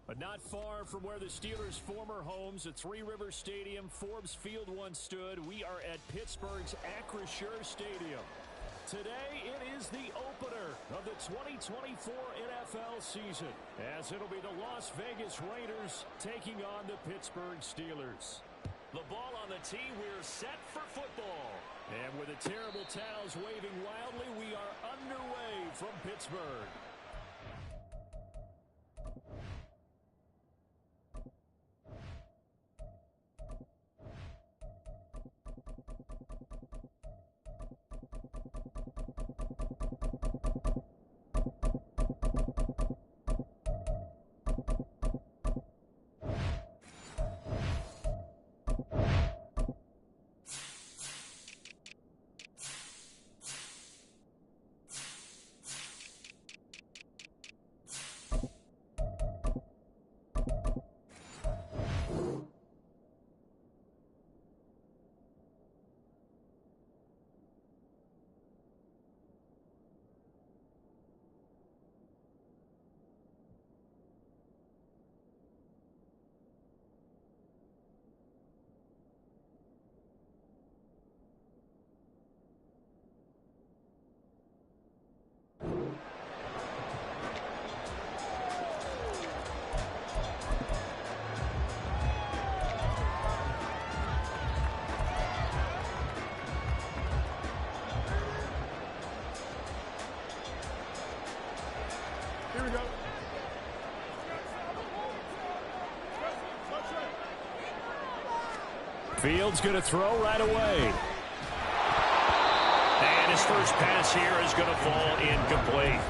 But not far from where the Steelers' former homes at Three Rivers Stadium, Forbes Field once stood, we are at Pittsburgh's Acrisure Stadium. Today, it is the opener of the 2024 NFL season, as it'll be the Las Vegas Raiders taking on the Pittsburgh Steelers. The ball on the tee, we're set for football. And with the terrible towels waving wildly, we are underway from Pittsburgh. Fields going to throw right away. And his first pass here is going to fall incomplete.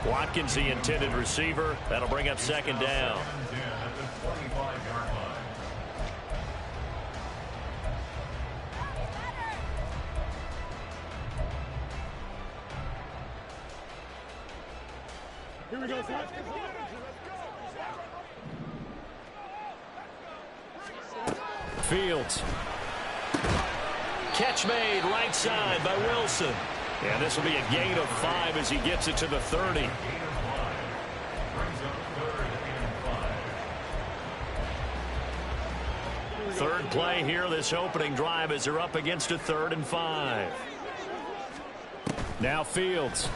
Watkins, the intended receiver. That'll bring up second down. Here we go, Zach. Fields. Catch made right side by Wilson. And this will be a gain of 5 as he gets it to the 30. Third play here, this opening drive, as they're up against a 3rd and 5. Now Fields.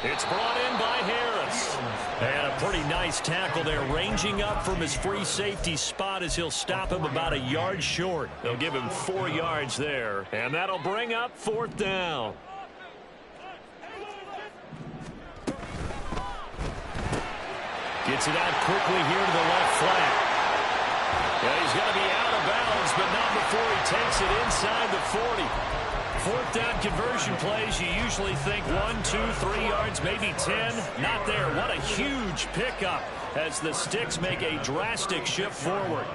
It's brought in by Harris. And a pretty nice tackle there, ranging up from his free safety spot as he'll stop him about a yard short. They'll give him 4 yards there, and that'll bring up 4th down. Gets it out quickly here to the left flat. Yeah, he's going to be out of bounds, but not before he takes it inside the 40. 4th down conversion plays, you usually think 1, 2, 3 yards, maybe 10. Not there. What a huge pickup as the Sticks make a drastic shift forward.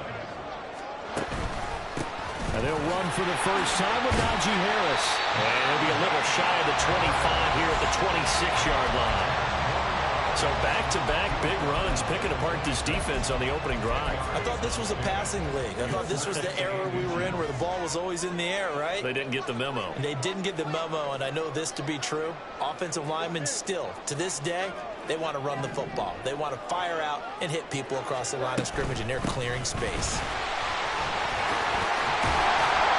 And they'll run for the first time with Najee Harris. And he'll be a little shy of the 25 here at the 26-yard line. So back-to-back big runs, picking apart this defense on the opening drive. I thought this was a passing league. I thought this was the era we were in where the ball was always in the air, right? They didn't get the memo. They didn't get the memo, and I know this to be true. Offensive linemen still, to this day, they want to run the football. They want to fire out and hit people across the line of scrimmage, and they're clearing space.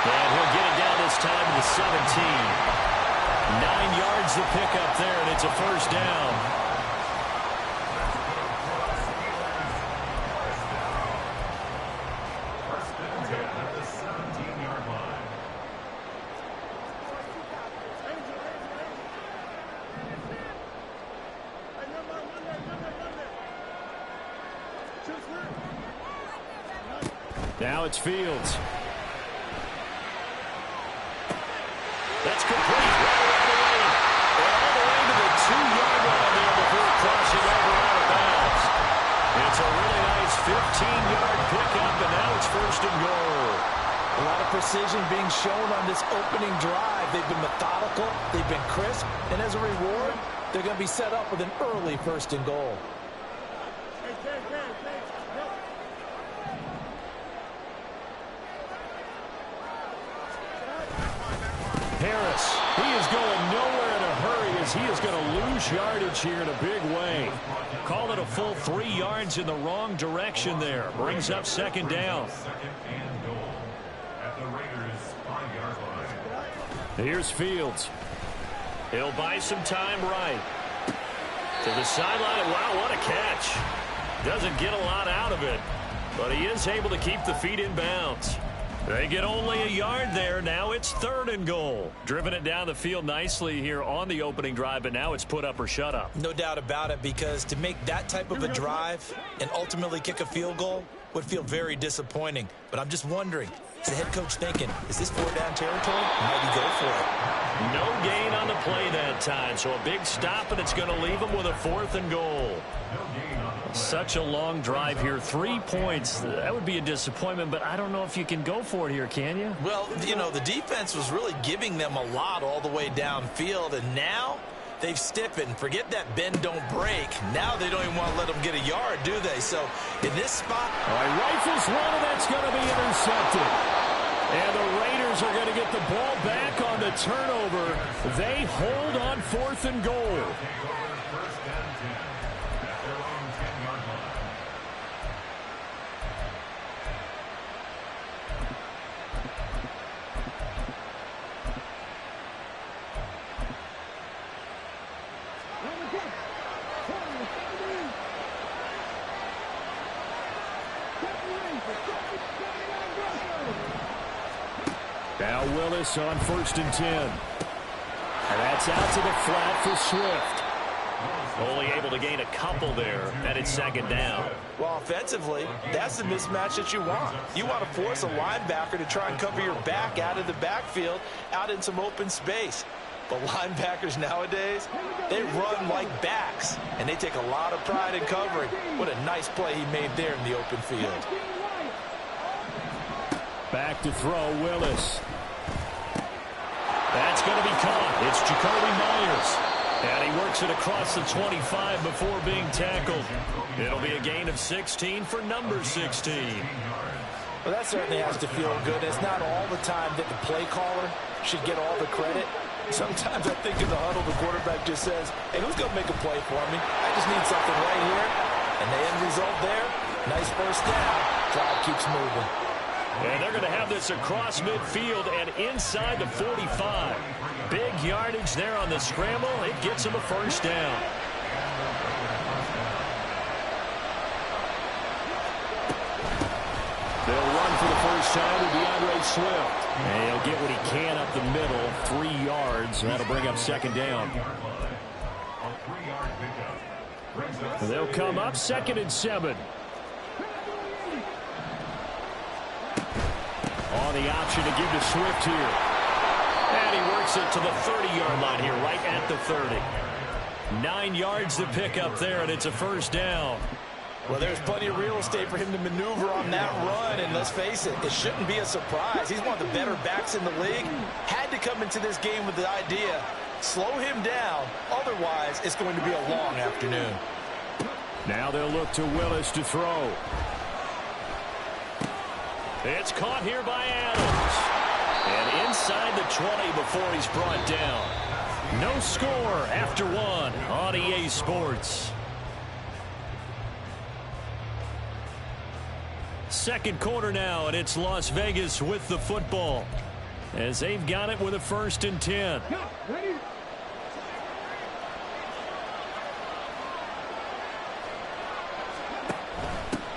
And he'll get it down this time to the 17. 9 yards to pick up there, and it's a first down. Now it's Fields. That's complete. All the way to the 2-yard line there before crossing over out of bounds. It's a really nice 15-yard pickup, and now it's 1st and goal. A lot of precision being shown on this opening drive. They've been methodical. They've been crisp. And as a reward, they're going to be set up with an early 1st and goal. Harris, he is going nowhere in a hurry as as he is going to lose yardage here in a big way. Call it a full 3 yards in the wrong direction there. Brings up second down. Here's Fields. He'll buy some time right. To the sideline. Wow, what a catch. Doesn't get a lot out of it, but he is able to keep the feet in bounds. They get only a yard there. Now it's 3rd and goal. Driven it down the field nicely here on the opening drive, but now it's put up or shut up. No doubt about it, because to make that type of a drive and ultimately kick a field goal would feel very disappointing. But I'm just wondering, is the head coach thinking, is this 4-down territory? Might he go for it? No gain on the play that time, so a big stop, and it's going to leave him with a 4th and goal. Such a long drive here. 3 points. That would be a disappointment, but I don't know if you can go for it here, can you? Well, you know, the defense was really giving them a lot all the way downfield, and now they've stiffened. Forget that bend, don't break. Now they don't even want to let them get a yard, do they? So in this spot, all right, rifles one, and that's going to be intercepted. And the Raiders are going to get the ball back on the turnover. They hold on 4th and goal. Now Willis on 1st and 10. And that's out to the flat for Swift. Only able to gain a couple there, and it's 2nd down. Well, offensively, that's the mismatch that you want. You want to force a linebacker to try and cover your back out of the backfield, out in some open space. But linebackers nowadays, they run like backs, and they take a lot of pride in covering. What a nice play he made there in the open field. Back to throw, Willis. That's going to be caught. It's Jacoby Myers. And he works it across the 25 before being tackled. It'll be a gain of 16 for number 16. Well, that certainly has to feel good. It's not all the time that the play caller should get all the credit. Sometimes I think in the huddle, the quarterback just says, hey, who's going to make a play for me? I just need something right here. And the end result there, nice 1st down. Drive keeps moving. And they're going to have this across midfield and inside the 45. Big yardage there on the scramble. It gets them a 1st down. They'll run for the 1st time with DeAndre Swift. And he'll get what he can up the middle, 3 yards. That'll bring up 2nd down. They'll come up 2nd and 7. On the option to give to Swift here. And he works it to the 30-yard line here, right at the 30. 9 yards to pick up there, and it's a 1st down. Well, there's plenty of real estate for him to maneuver on that run, and let's face it, it shouldn't be a surprise. He's one of the better backs in the league. Had to come into this game with the idea, slow him down, otherwise it's going to be a long afternoon. Now they'll look to Willis to throw. It's caught here by Adams. And inside the 20 before he's brought down. No score after 1 on EA Sports. 2nd quarter now, and it's Las Vegas with the football. As they've got it with a 1st and 10.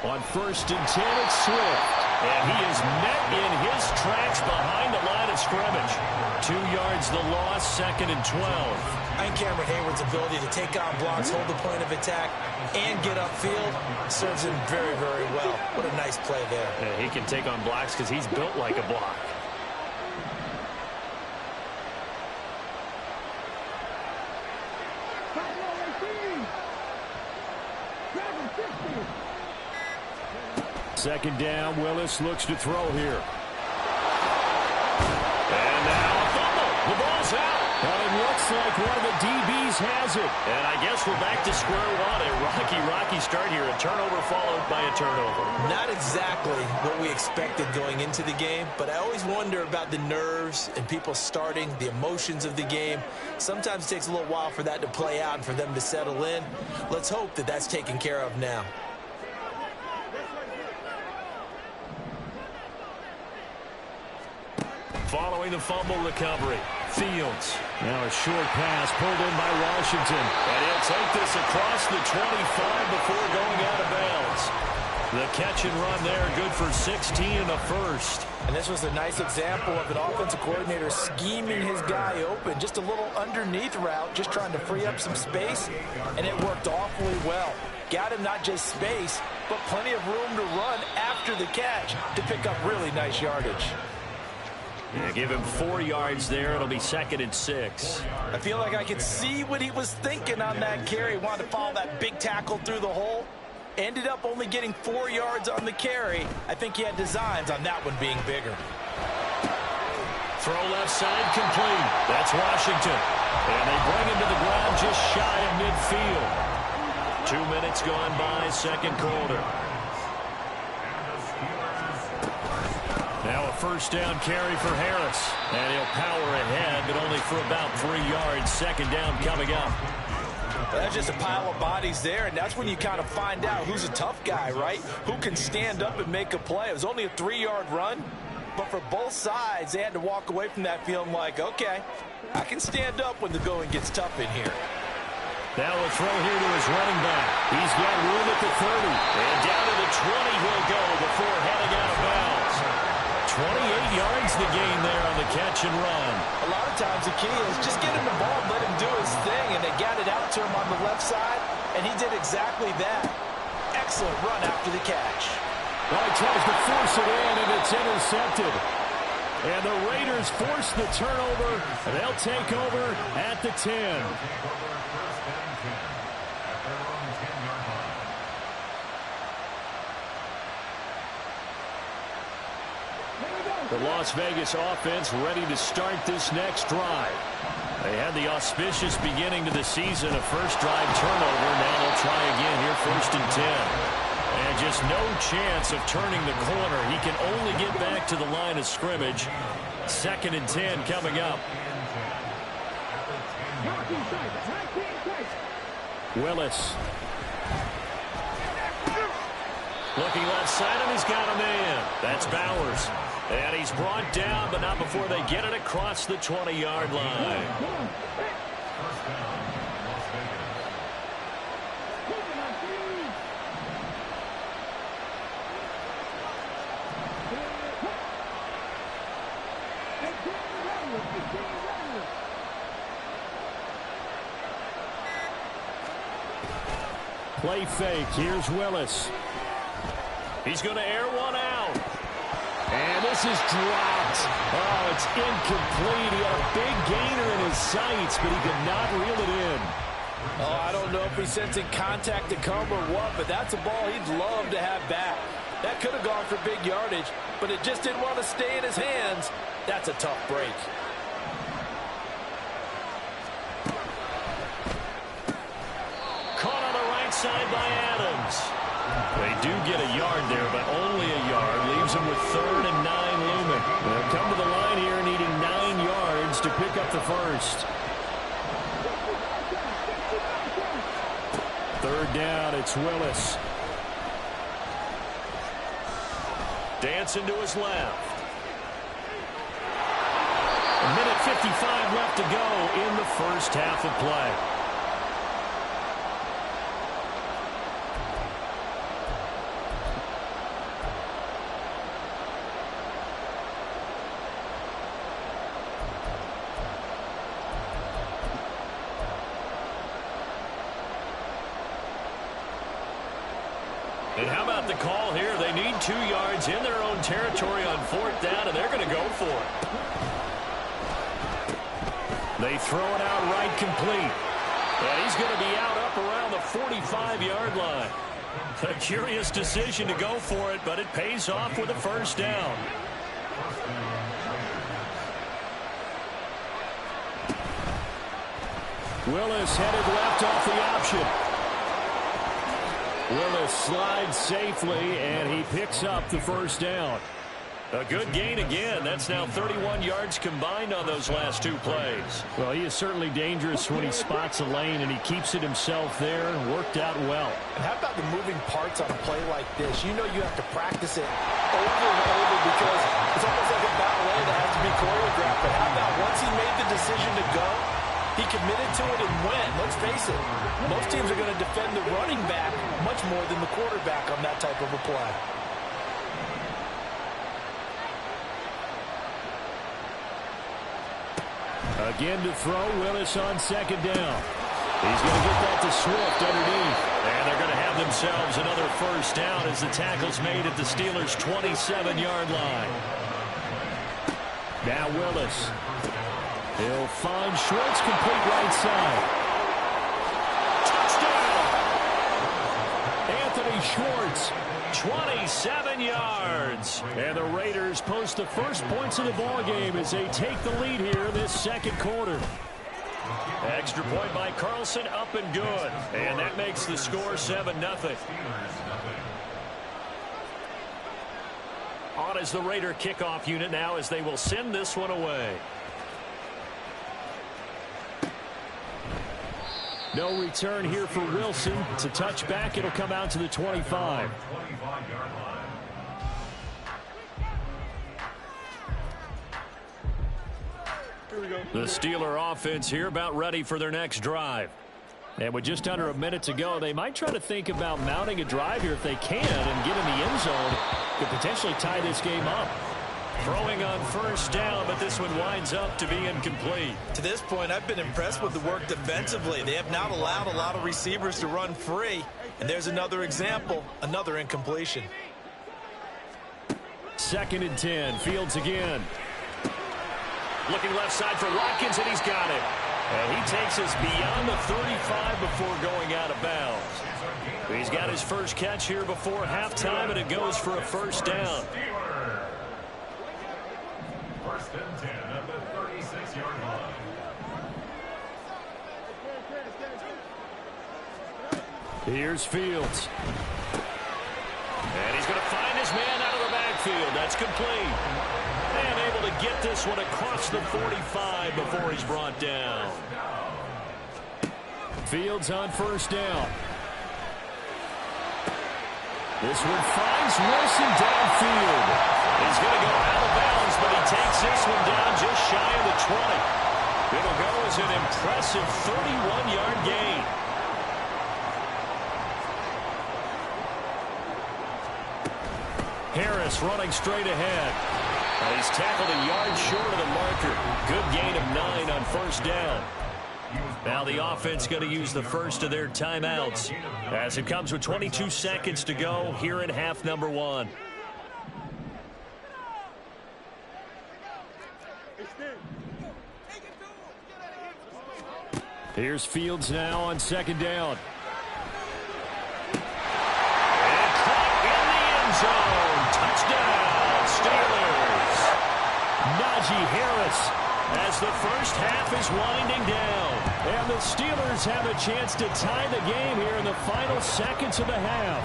On 1st and 10, it's Swift. And he is met in his tracks behind the line of scrimmage. 2 yards the loss, 2nd and 12. I think Cameron Hayward's ability to take on blocks, hold the point of attack, and get upfield serves him very, very well. What a nice play there. Yeah, he can take on blocks because he's built like a block. Second down, Willis looks to throw here. And now a fumble. The ball's out. And it looks like one of the DBs has it. And I guess we're back to square one. A rocky start here. A turnover followed by a turnover. Not exactly what we expected going into the game, but I always wonder about the nerves and people starting, the emotions of the game. Sometimes it takes a little while for that to play out and for them to settle in. Let's hope that that's taken care of now. Following the fumble recovery, Fields. Now a short pass pulled in by Washington. And he'll take this across the 25 before going out of bounds. The catch and run there, good for 16 and a first. And this was a nice example of an offensive coordinator scheming his guy open. Just a little underneath route, just trying to free up some space, and it worked awfully well. Got him not just space, but plenty of room to run after the catch to pick up really nice yardage. Yeah, give him 4 yards there. It'll be 2nd and 6. I feel like I could see what he was thinking on that carry. Wanted to follow that big tackle through the hole. Ended up only getting 4 yards on the carry. I think he had designs on that one being bigger. Throw left side complete. That's Washington. And they bring him to the ground just shy of midfield. 2 minutes gone by, second quarter. Now a first down carry for Harris. And he'll power ahead, but only for about 3 yards. Second down coming up. That's just a pile of bodies there, and that's when you kind of find out who's a tough guy, right? Who can stand up and make a play. It was only a 3-yard run, but for both sides, they had to walk away from that feeling like, okay, I can stand up when the going gets tough in here. Now a throw here to his running back. He's got room at the 30. And down to the 20 he'll go before heading out of bounds. 28 yards the gain there on the catch and run. A lot of times the key is just get him the ball and let him do his thing, and they got it out to him on the left side, and he did exactly that. Excellent run after the catch. Well, he tries to force it in, and it's intercepted. And the Raiders force the turnover, and they'll take over at the 10. The Las Vegas offense ready to start this next drive. They had the auspicious beginning to the season, a first drive turnover. Now they'll try again here, 1st and 10. And just no chance of turning the corner. He can only get back to the line of scrimmage. 2nd and 10 coming up. Willis. Looking left side, and he's got a man. That's Bowers. And he's brought down, but not before they get it across the 20-yard line. Play fake. Here's Willis. He's going to air one out. And this is dropped. Oh, it's incomplete. He had a big gainer in his sights, but he could not reel it in. Oh, I don't know if he's sensing contact to come or what, but that's a ball he'd love to have back. That could have gone for big yardage, but it just didn't want to stay in his hands. That's a tough break. Caught on the right side by Adams. They do get a yard there, but only a yard. Leaves them with 3rd and 9 looming. They'll come to the line here needing 9 yards to pick up the first. 3rd down, it's Willis. Dancing to his left. A minute 55 left to go in the first half of play. And how about the call here? They need 2 yards in their own territory on 4th down, and they're going to go for it. They throw it out right complete. And he's going to be out up around the 45-yard line. A curious decision to go for it, but it pays off with a first down. Willis headed left off the option. Willis slides safely, and he picks up the first down. A good gain again. That's now 31 yards combined on those last two plays. Well, he is certainly dangerous when he spots a lane, and he keeps it himself there and worked out well. And how about the moving parts on a play like this? You know you have to practice it over and over because it's almost like a ballet that has to be choreographed. But how about once he made the decision to go, he committed to it and went. Let's face it, most teams are going to defend the running back much more than the quarterback on that type of a play. Again to throw, Willis on second down. He's going to get that to Swift underneath. And they're going to have themselves another first down as the tackle's made at the Steelers' 27-yard line. Now Willis. He'll find Schwartz, complete right side. Touchdown! Anthony Schwartz, 27 yards. And the Raiders post the first points of the ballgame as they take the lead here in this second quarter. Extra point by Carlson, up and good. And that makes the score 7-0. On is the Raider kickoff unit now as they will send this one away. No return here for Wilson. It's a touchback. It'll come out to the 25. The Steeler offense here about ready for their next drive. And with just under a minute to go, they might try to think about mounting a drive here if they can and get in the end zone to potentially tie this game up. Throwing on first down, but this one winds up to be incomplete. To this point, I've been impressed with the work defensively. They have not allowed a lot of receivers to run free. And there's another example, another incompletion. 2nd and 10, Fields again. Looking left side for Watkins, and he's got it. And he takes us beyond the 35 before going out of bounds. He's got his first catch here before halftime, and it goes for a first down. 1st and 10 at the 36-yard line. Here's Fields. And he's going to find his man out of the backfield. That's complete. And able to get this one across the 45 before he's brought down. Fields on first down. This one finds Wilson downfield. He's going to go out of bounds, but he takes this one down just shy of the 20. It'll go as an impressive 31-yard gain. Harris running straight ahead. And he's tackled a yard short of the marker. Good gain of 9 on first down. Now the offense going to use the first of their timeouts as it comes with 22 seconds to go here in half number 1. Here's Fields now on second down. And caught in the end zone. Touchdown, Steelers. Najee Harris as the first half is winding down. And the Steelers have a chance to tie the game here in the final seconds of the half.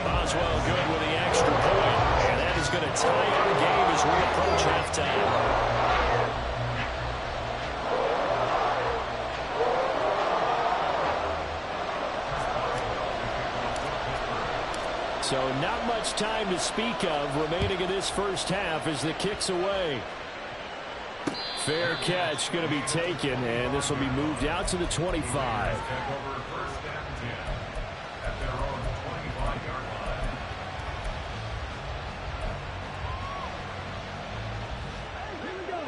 Boswell good with the extra point. And that is going to tie our game as we approach halftime. So not much time to speak of remaining in this first half as the kick's away. Fair catch going to be taken, and this will be moved out to the 25.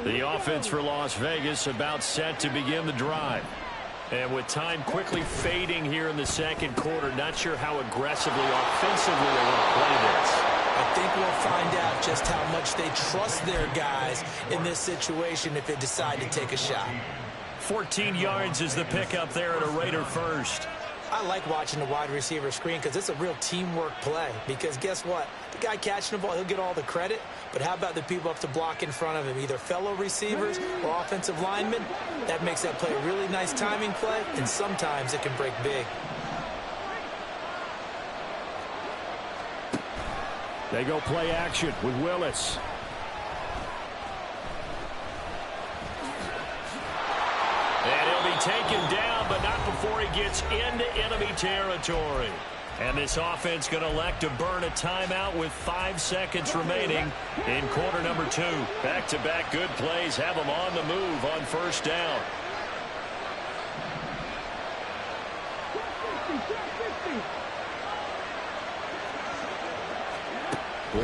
The offense for Las Vegas about set to begin the drive. And with time quickly fading here in the second quarter, not sure how aggressively, offensively they want to play this. I think we'll find out just how much they trust their guys in this situation if they decide to take a shot. 14 yards is the pickup there at a Raider first. I like watching the wide receiver screen because it's a real teamwork play. Because guess what? The guy catching the ball, he'll get all the credit. But how about the people up to block in front of him, either fellow receivers or offensive linemen? That makes that play a really nice timing play, and sometimes it can break big. They go play action with Willis. And he'll be taken down, but not before he gets into enemy territory. And this offense going to elect to burn a timeout with 5 seconds remaining in quarter number 2. Back-to-back good plays have them on the move on first down.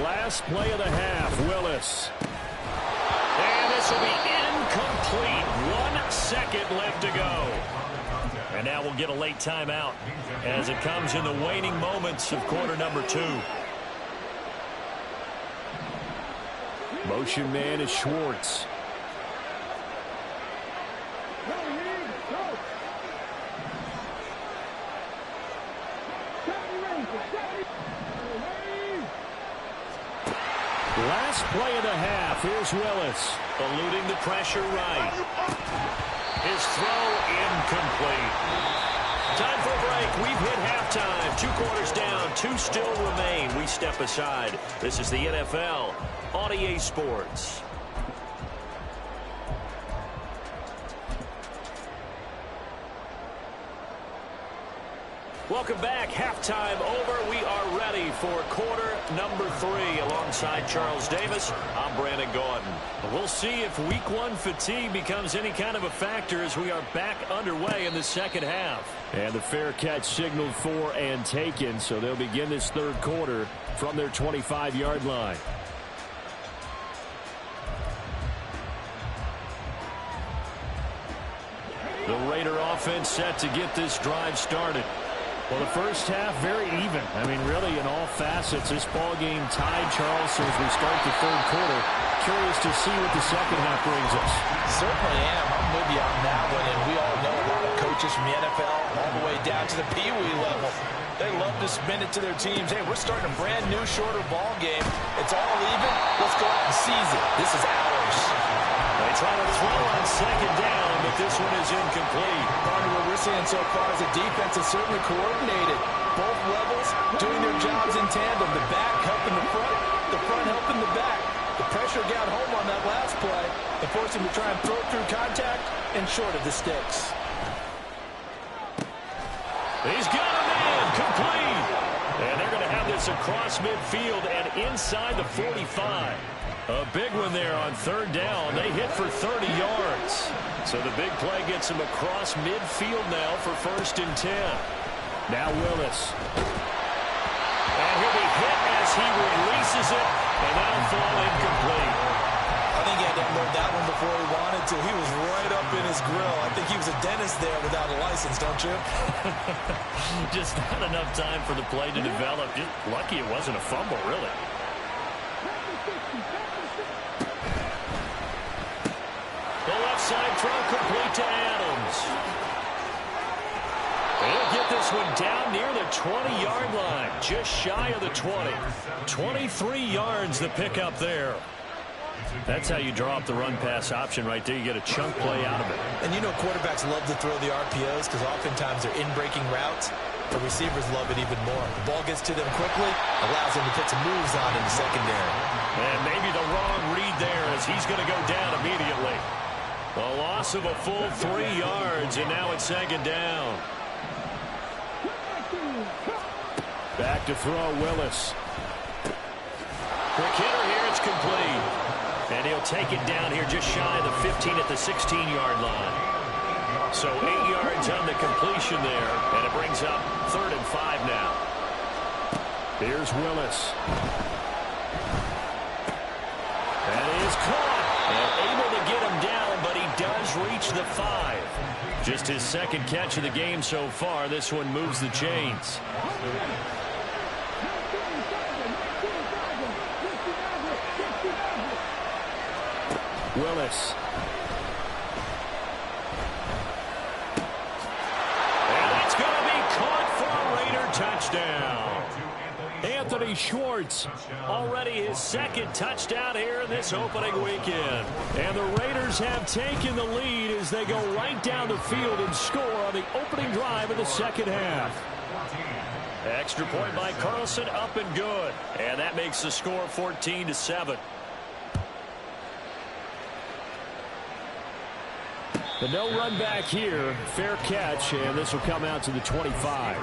Last play of the half, Willis. And this will be incomplete. 1 second left to go. And now we'll get a late timeout as it comes in the waning moments of quarter number 2. Motion man is Schwartz. Last play of the half. Here's Willis. Eluding the pressure right. His throw incomplete. Time for a break. We've hit halftime. 2 quarters down. 2 still remain. We step aside. This is the NFL on EA Sports. Welcome back. Halftime over. We are ready for quarter number 3. Alongside Charles Davis, I'm Brandon Gaudin. We'll see if week 1 fatigue becomes any kind of a factor as we are back underway in the second half. And the fair catch signaled for and taken, so they'll begin this third quarter from their 25-yard line. The Raider offense set to get this drive started. Well, the first half, very even. I mean, really, in all facets, this ball game tied, Charles, so as we start the third quarter. Curious to see what the second half brings us. Certainly am. I'm with you on that one, and we all know a lot of coaches from the NFL all the way down to the Pee Wee level. They love to spin it to their teams. Hey, we're starting a brand new, shorter ball game. It's all even. Let's go out and seize it. This is ours. They try to throw on second down, but this one is incomplete. Partner, what we're seeing so far is the defense is certainly coordinated. Both levels doing their jobs in tandem. The back helping the front helping the back. The pressure got home on that last play and forced him to try and throw through contact and short of the sticks. He's got a man, complete. And they're going to have this across midfield and inside the 45. A big one there on third down. They hit for 30 yards. So the big play gets him across midfield now for 1st and 10. Now Willis. And he'll be hit as he releases it, and that'll fall incomplete. I think he had to unload that one before he wanted to. He was right up in his grill. I think he was a dentist there without a license, don't you? Just not enough time for the play to develop. Just lucky it wasn't a fumble, really. The left side throw complete to Adams. He'll get this one down near the 20-yard line, just shy of the 20. 23 yards the pickup there. That's how you draw up the run-pass option right there. You get a chunk play out of it. And you know quarterbacks love to throw the RPOs because oftentimes they're in-breaking routes. The receivers love it even more. The ball gets to them quickly, allows them to put some moves on in the secondary. And maybe the wrong read there as he's going to go down immediately. A loss of a full 3 yards, and now it's second down. Back to throw, Willis. Quick hitter here, it's complete. And he'll take it down here just shy of the 15 at the 16-yard line. So 8 yards on the completion there, and it brings up 3rd and 5 now. Here's Willis. That is caught. And able to get him down, but he does reach the 5. Just his 2nd catch of the game so far. This one moves the chains. Willis. And that's going to be caught touchdown. Anthony Schwartz, already his second touchdown here in this opening weekend. And the Raiders have taken the lead as they go right down the field and score on the opening drive of the second half. Extra point by Carlson, up and good. And that makes the score 14-7. The no run back here, fair catch, and this will come out to the 25.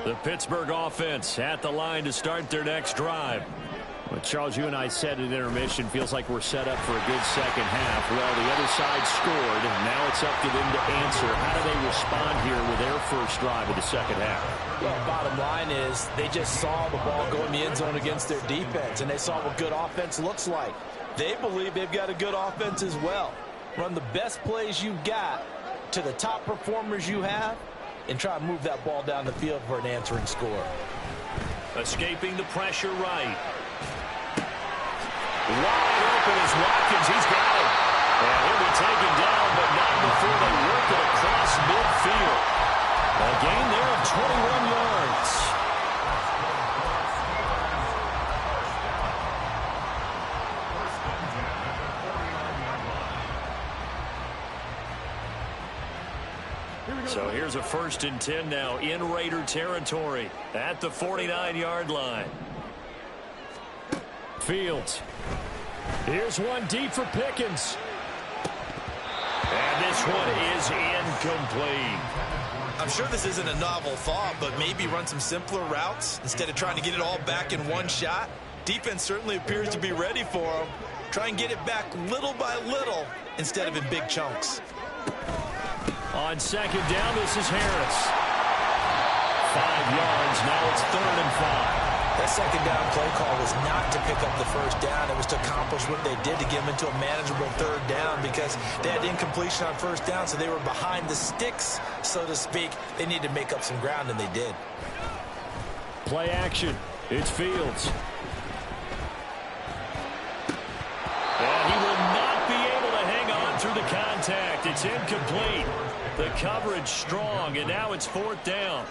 The Pittsburgh offense at the line to start their next drive. Well, Charles, you and I said at intermission, feels like we're set up for a good second half. Well, the other side scored, and now it's up to them to answer. How do they respond here with their first drive of the second half? Well, bottom line is they just saw the ball go in the end zone against their defense, and they saw what good offense looks like. They believe they've got a good offense as well. Run the best plays you've got to the top performers you have, and try to move that ball down the field for an answering score. Escaping the pressure right. Wide open is Watkins. He's got him. And he'll be taken down, but not before they work it across midfield. A gain there of 21 yards. So here's a 1st and 10 now in Raider territory at the 49-yard line. Fields. Here's one deep for Pickens. And this one is incomplete. I'm sure this isn't a novel thought, but maybe run some simpler routes instead of trying to get it all back in one shot. Defense certainly appears to be ready for them. Try and get it back little by little instead of in big chunks. On second down, this is Harris. 5 yards. Now it's 3rd and 5. That second down play call was not to pick up the first down. It was to accomplish what they did to get them into a manageable 3rd down because they had incompletion on first down, so they were behind the sticks, so to speak. They needed to make up some ground, and they did. Play action. It's Fields. And he will not be able to hang on through the contact. It's incomplete. The coverage strong, and now it's 4th down.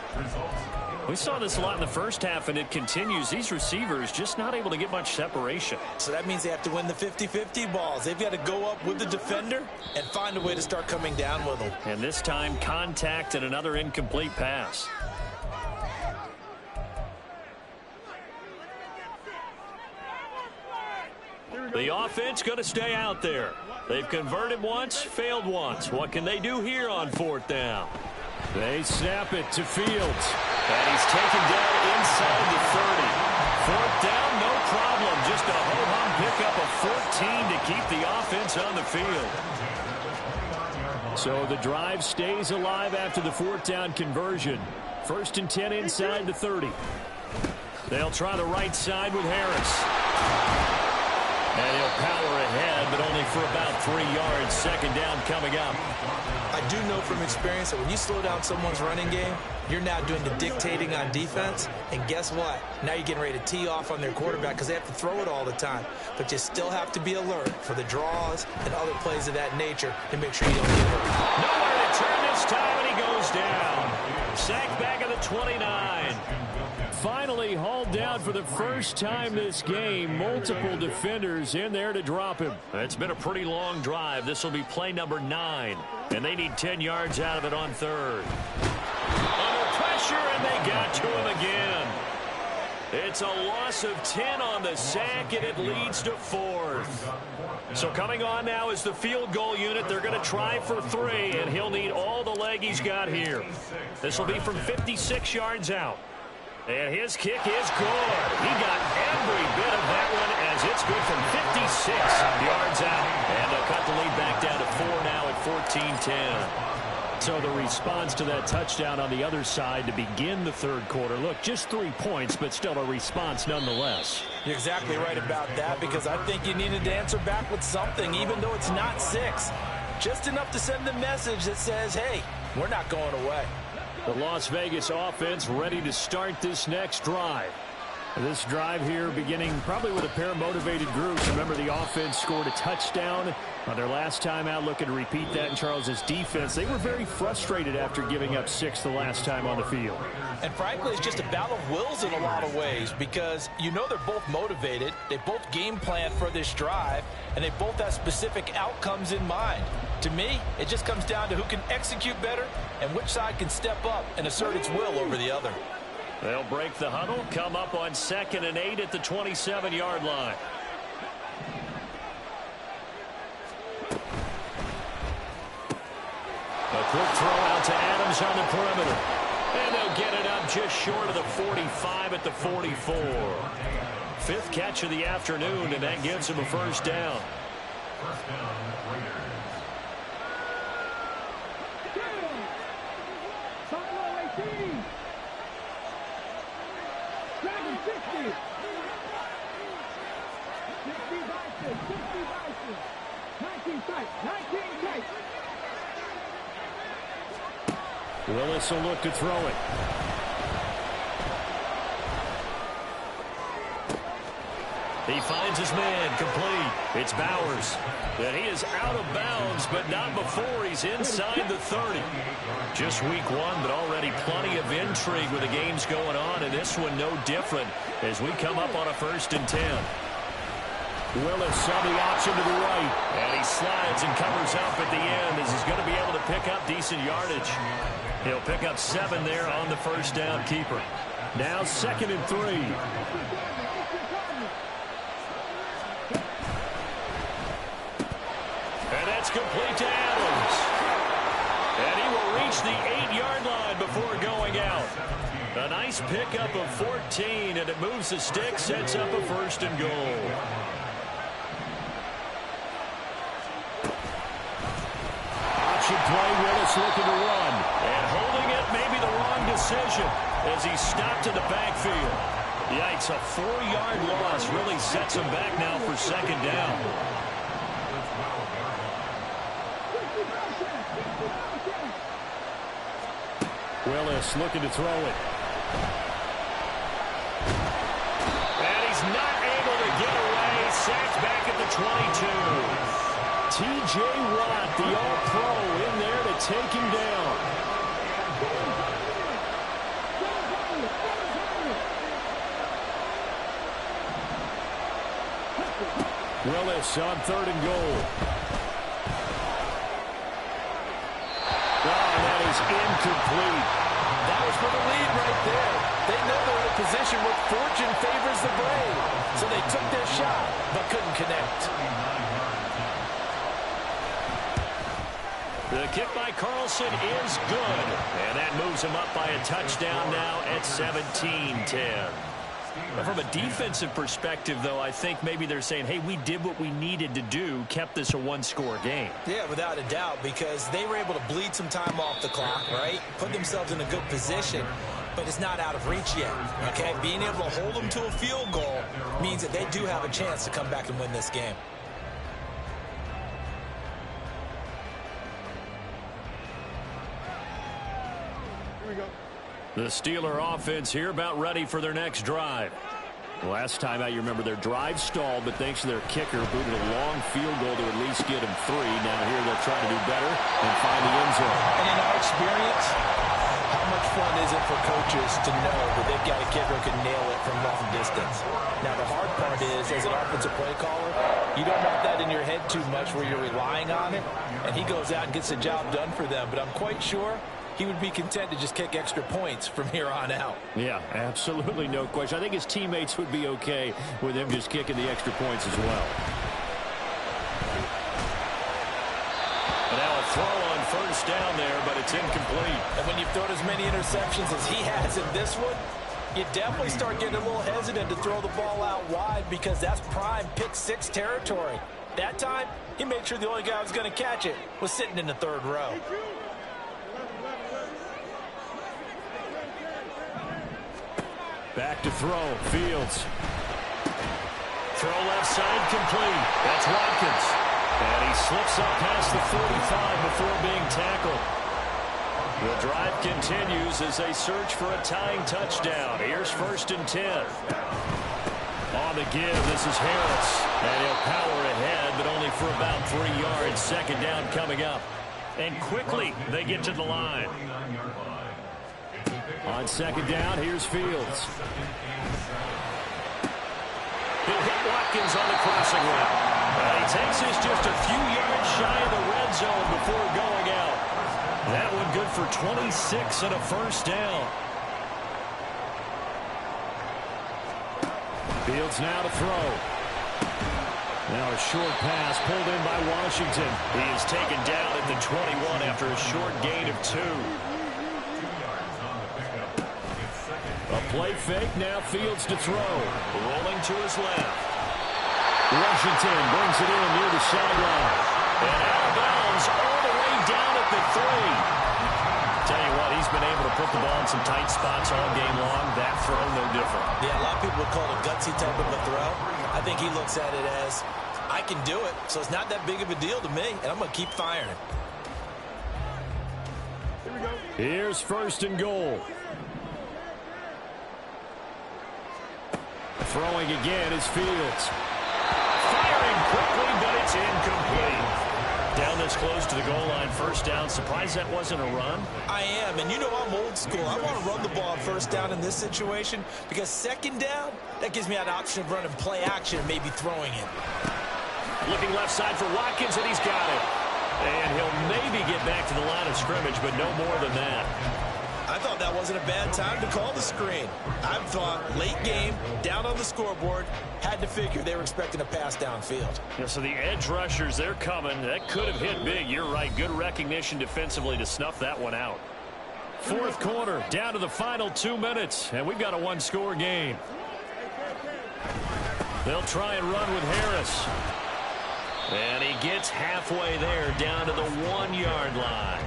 We saw this a lot in the first half, and it continues. These receivers just not able to get much separation. So that means they have to win the 50-50 balls. They've got to go up with the defender and find a way to start coming down with them. And this time, contact and another incomplete pass. The offense going to stay out there. They've converted once, failed once. What can they do here on 4th down? They snap it to Fields. And he's taken down inside the 30. 4th down, no problem. Just a ho-hum pickup of 14 to keep the offense on the field. So the drive stays alive after the 4th down conversion. 1st and 10 inside the 30. They'll try the right side with Harris. And he'll power ahead, but only for about 3 yards. 2nd down coming up. I do know from experience that when you slow down someone's running game, you're now doing the dictating on defense. And guess what? Now you're getting ready to tee off on their quarterback because they have to throw it all the time. But you still have to be alert for the draws and other plays of that nature to make sure you don't get hurt. Nowhere to turn this time, and he goes down. Sacked back at the 29. Finally hauled down for the first time this game. Multiple defenders in there to drop him. It's been a pretty long drive. This will be play number 9. And they need 10 yards out of it on 3rd. Under pressure, and they got to him again. It's a loss of 10 on the sack, and it leads to 4th. So coming on now is the field goal unit. They're going to try for 3, and he'll need all the leg he's got here. This will be from 56 yards out. And his kick is good. He got every bit of that one as it's good from 56 yards out. And they'll cut the lead back down to 4 now at 14-10. So the response to that touchdown on the other side to begin the 3rd quarter. Look, just 3 points, but still a response nonetheless. You're exactly right about that because I think you needed to answer back with something, even though it's not 6. Just enough to send the message that says, hey, we're not going away. The Las Vegas offense ready to start this next drive. This drive here beginning probably with a pair of motivated groups. Remember, the offense scored a touchdown on their last time out, looking to repeat that in Charles's defense. They were very frustrated after giving up 6 the last time on the field. And frankly, it's just a battle of wills in a lot of ways because you know they're both motivated. They both game plan for this drive, and they both have specific outcomes in mind. To me, it just comes down to who can execute better and which side can step up and assert its will over the other. They'll break the huddle, come up on 2nd and 8 at the 27-yard line. A quick throw out to Adams on the perimeter. And they'll get it up just short of the 45 at the 44. 5th catch of the afternoon, and that gives him a first down. First down, Raiders. Willis will look to throw it. He finds his man, complete. It's Bowers. And he is out of bounds, but not before he's inside the 30. Just week 1, but already plenty of intrigue with the games going on, and this one no different as we come up on a 1st and 10. Willis saw the option to the right, and he slides and covers up at the end as he's going to be able to pick up decent yardage. He'll pick up 7 there on the first down keeper. Now 2nd and 3. And that's complete to Adams. And he will reach the 8-yard line before going out. A nice pickup of 14, and it moves the stick, sets up a 1st and goal. Play, Willis looking to run, and holding it may be the wrong decision as he stopped in the backfield. Yikes, a 4-yard loss really sets him back now for 2nd down. Willis looking to throw it. And he's not able to get away, sacked back at the 22. T.J. Watt, the All-Pro, in there to take him down. Willis on 3rd and goal. Oh, that is incomplete. That was for the lead right there. They know they're in a position where fortune favors the brave. So they took their shot, but couldn't connect. The kick by Carlson is good. And that moves him up by a touchdown now at 17-10. From a defensive perspective, though, I think maybe they're saying, hey, we did what we needed to do, kept this a 1-score game. Yeah, without a doubt, because they were able to bleed some time off the clock, right? Put themselves in a good position, but it's not out of reach yet, okay? Being able to hold them to a field goal means that they do have a chance to come back and win this game. The Steeler offense here about ready for their next drive. Last time out, you remember their drive stalled, but thanks to their kicker, booted a long field goal to at least get them 3. Now here they'll try to do better and find the end zone. And in our experience, how much fun is it for coaches to know that they've got a kicker who can nail it from long distance? Now, the hard part is, as an offensive play caller, you don't want that in your head too much where you're relying on it, and he goes out and gets the job done for them. But I'm quite sure he would be content to just kick extra points from here on out. Yeah, absolutely no question. I think his teammates would be okay with him just kicking the extra points as well. And now a throw on 1st down there, but it's incomplete. And when you've thrown as many interceptions as he has in this one, you definitely start getting a little hesitant to throw the ball out wide because that's prime pick 6 territory. That time, he made sure the only guy who was going to catch it was sitting in the 3rd row. Back to throw. Fields. Throw left side complete. That's Watkins. And he slips up past the 45 before being tackled. The drive continues as they search for a tying touchdown. Here's 1st and 10. On the give, this is Harris. And he'll power ahead, but only for about 3 yards. 2nd down coming up. And quickly, they get to the line. On 2nd down, here's Fields. He'll hit Watkins on the crossing route. And he takes this just a few yards shy of the red zone before going out. That one good for 26 and a 1st down. Fields now to throw. Now a short pass pulled in by Washington. He is taken down at the 21 after a short gain of 2. A play fake, now Fields to throw. Rolling to his left. Washington brings it in near the sideline. And out of bounds all the way down at the 3. Tell you what, he's been able to put the ball in some tight spots all game long. That throw, no different. Yeah, a lot of people would call it a gutsy type of a throw. I think he looks at it as, I can do it, so it's not that big of a deal to me, and I'm going to keep firing. Here we go. Here's 1st and goal. Throwing again is Fields. Firing quickly, but it's incomplete. Down this close to the goal line, 1st down. Surprised that wasn't a run? I am, and you know I'm old school. I want to run the ball on 1st down in this situation because 2nd down, that gives me an option of running play action and maybe throwing it. Looking left side for Watkins, and he's got it. And he'll maybe get back to the line of scrimmage, but no more than that. I thought that wasn't a bad time to call the screen. I thought late game, down on the scoreboard, had to figure they were expecting a pass downfield. Yeah, so the edge rushers, they're coming. That could have hit big. You're right. Good recognition defensively to snuff that one out. 4th quarter, down to the final 2 minutes, and we've got a 1-score game. They'll try and run with Harris. And he gets halfway there, down to the 1-yard line.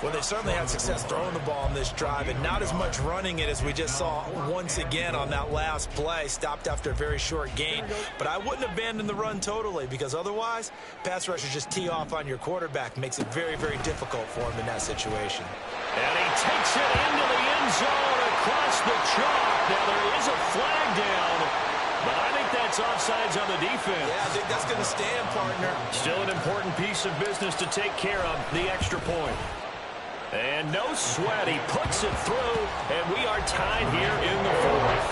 Well, they certainly had success throwing the ball on this drive, and not as much running it as we just saw once again on that last play. Stopped after a very short gain. But I wouldn't abandon the run totally, because otherwise, pass rushers just tee off on your quarterback. Makes it very, very difficult for him in that situation. And he takes it into the end zone across the chalk. Now, there is a flag down, but I think that's offsides on the defense. Yeah, I think that's going to stand, partner. Still an important piece of business to take care of, the extra point. And no sweat, he puts it through, and we are tied here in the 4th.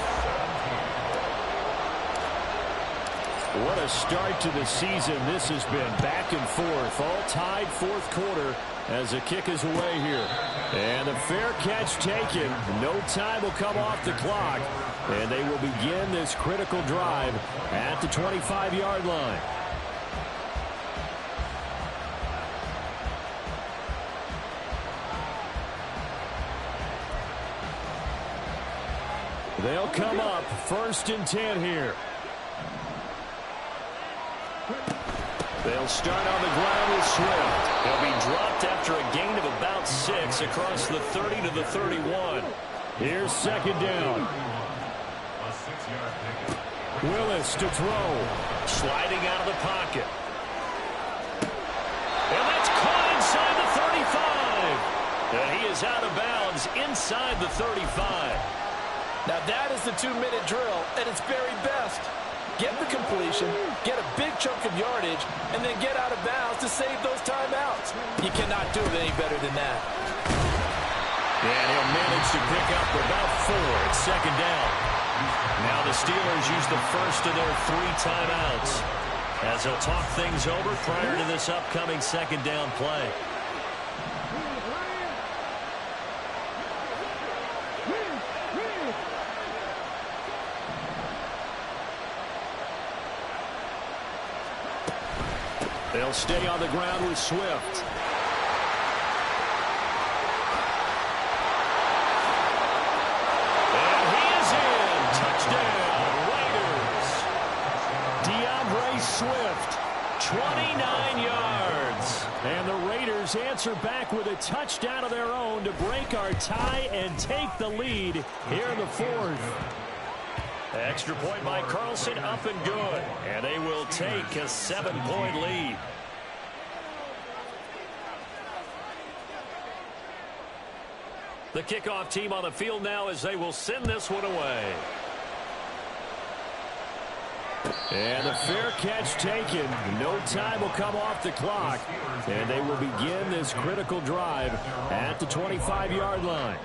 What a start to the season this has been. Back and forth, all tied 4th quarter as the kick is away here. And the fair catch taken. No time will come off the clock, and they will begin this critical drive at the 25-yard line. They'll come up 1st and 10 here. They'll start on the ground with Swift. They'll be dropped after a gain of about 6 across the 30 to the 31. Here's 2nd down. Willis to throw. Sliding out of the pocket. And that's caught inside the 35. And he is out of bounds inside the 35. Now that is the 2-minute drill at its very best. Get the completion, get a big chunk of yardage, and then get out of bounds to save those timeouts. You cannot do it any better than that. And he'll manage to pick up about 4 at 2nd down. Now the Steelers use the first of their 3 timeouts as they'll talk things over prior to this upcoming 2nd down play. They'll stay on the ground with Swift. And he is in. Touchdown, Raiders. DeAndre Swift, 29 yards. And the Raiders answer back with a touchdown of their own to break our tie and take the lead here in the 4th. Extra point by Carlson, up and good. And they will take a 7-point lead. The kickoff team on the field now as they will send this one away. And the fair catch taken. No time will come off the clock. And they will begin this critical drive at the 25-yard line.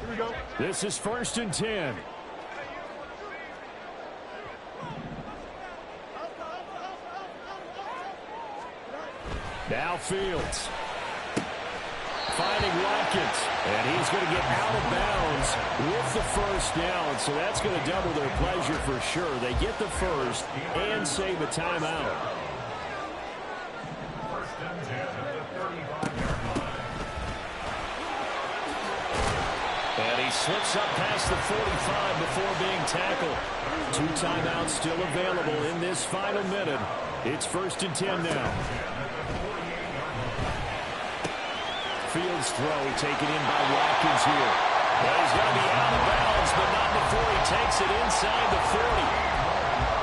Here we go. This is 1st and 10. Now Fields. Finding Watkins. And he's going to get out of bounds with the first down. So that's going to double their pleasure for sure. They get the first and save a timeout. 1st and 10 at the 35-yard line. And he slips up past the 45 before being tackled. 2 timeouts still available in this final minute. It's 1st and 10 now. Fields throw taken in by Watkins here. Well, he's going to be out of bounds, but not before he takes it inside the 40.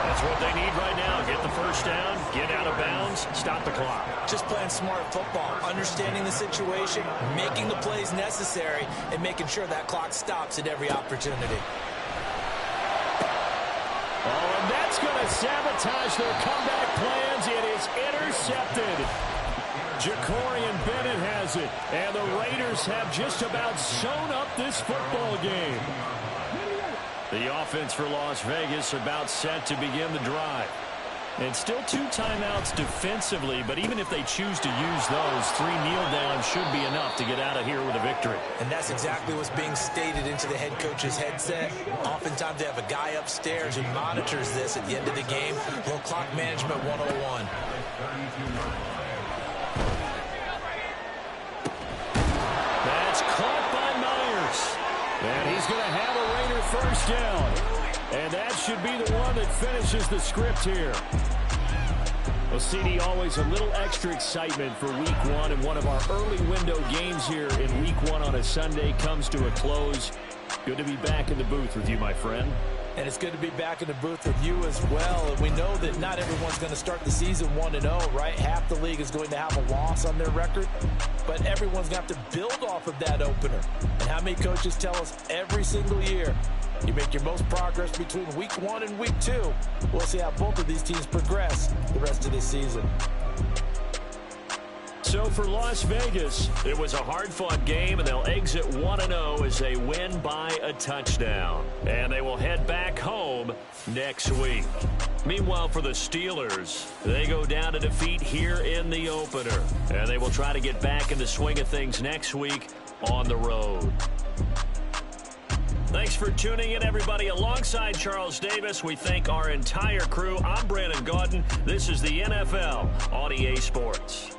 That's what they need right now. Get the first down, get out of bounds, stop the clock. Just playing smart football, understanding the situation, making the plays necessary, and making sure that clock stops at every opportunity. Oh, and that's going to sabotage their comeback plans. It is intercepted. Jacorian Bennett has it, and the Raiders have just about sewn up this football game. The offense for Las Vegas about set to begin the drive. And still 2 timeouts defensively, but even if they choose to use those, 3 kneel downs should be enough to get out of here with a victory. And that's exactly what's being stated into the head coach's headset. Oftentimes they have a guy upstairs who monitors this at the end of the game. Little clock management 101. That's caught by Myers. And he's going to have a Raider first down. And that should be the one that finishes the script here. Well, CD, always a little extra excitement for Week 1. And one of our early window games here in Week 1 on a Sunday comes to a close. Good to be back in the booth with you, my friend. And it's good to be back in the booth with you as well. And we know that not everyone's going to start the season 1-0, right? Half the league is going to have a loss on their record. But everyone's going to have to build off of that opener. And how many coaches tell us every single year, you make your most progress between Week 1 and Week 2. We'll see how both of these teams progress the rest of this season. So for Las Vegas, it was a hard-fought game, and they'll exit 1-0 as they win by a touchdown. And they will head back home next week. Meanwhile, for the Steelers, they go down to defeat here in the opener. And they will try to get back in the swing of things next week on the road. Thanks for tuning in, everybody. Alongside Charles Davis, we thank our entire crew. I'm Brandon Gaudin. This is the NFL on EA Sports.